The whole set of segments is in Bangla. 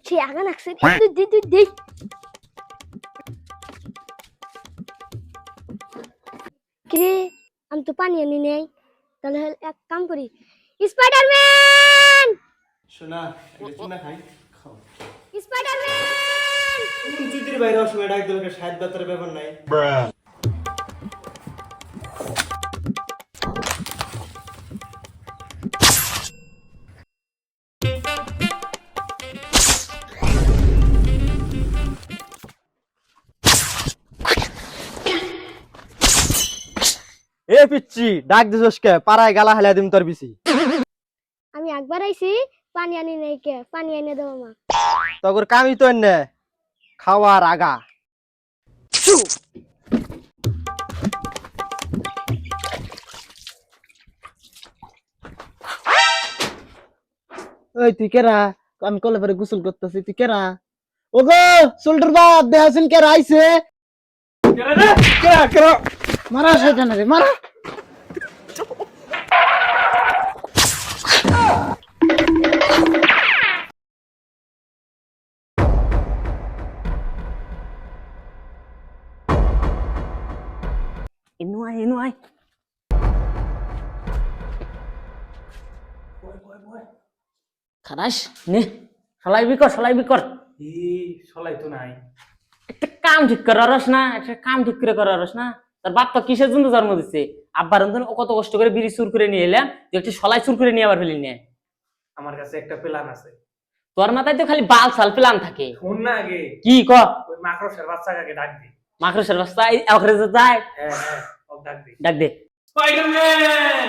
সে আগা নাকছে দে কিরে আমি তো পানি আনি নাই তাহলে এক কাম করি স্পাইডারম্যান শোনা এটা চুনা খাই খাও স্পাইডারম্যান চুদির বাইরে সময় ডাক দিলে সাহেব দাতার ব্যাপার নাই এ পিচ্ছি ডাক দিছস কে পাড়ায় গালা হালা দিম তোর বিসি আমি একবার আইছি পানি আনি নাই কে পানি এনে দাও মা তগর কামই তো এনে খাওয়ার আগা ওই তুই কেরা আমি কলে পরে গোসল করতেছি তুই কেরা ওগো শোল্ডার বাপ দেহাসিন কেরা আইছে কেরা রে কেরা কেরা মারা শয়তান রে মারা ইনু আই খারাস নে সলাই বিকর সলাই তো নাই একটা কাম ঠিক করে রস না একটা কাম ঠিক করে করা রস না তার বাপ তো কিসের জন্য জন্ম দিচ্ছে আব্বার জন্য ও কত কষ্ট করে বিড়ি চুর করে নিয়ে এলাম তুই একটা সলাই চুর করে নিয়ে আবার ফেলি নিয়ে আমার কাছে একটা প্ল্যান আছে তোর মাথায় তো খালি বাল সাল প্লান থাকে ফোন না আগে কি ক ওই মাকড়সার বাচ্চাকে ডাক দি মাকড়সার রাস্তা ওখানে যে যায় হ্যাঁ হ্যাঁ ও ডাক দি ডাক দে স্পাইডারম্যান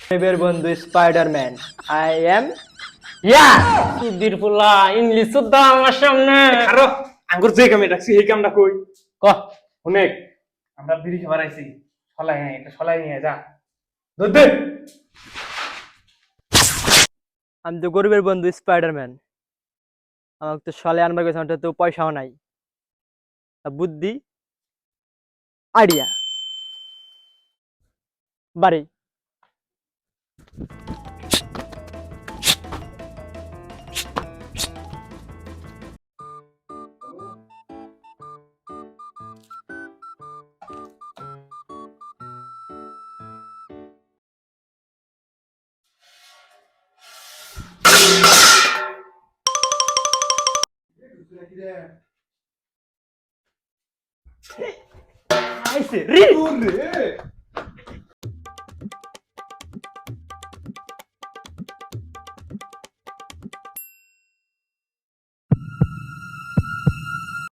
দেবের বন্ধু স্পাইডারম্যান আই এম ইয়া সুধীর পোলা ইংলিশ শুদ্ধ আমার সামনে আরো আঙ্গুর যে কামে ডাকছি এই কামটা কই ক অনেক আমরা বিড়ি খাবার আইছি সলাই নাই একটা সলাই নিয়ে যা দুধ দে আমি তো গরিবের বন্ধু স্পাইডারম্যান আমাকে তো সলে আনবার গেছে আমার তো পয়সাও নাই বুদ্ধি আইডিয়া বাড়ি আইছে রে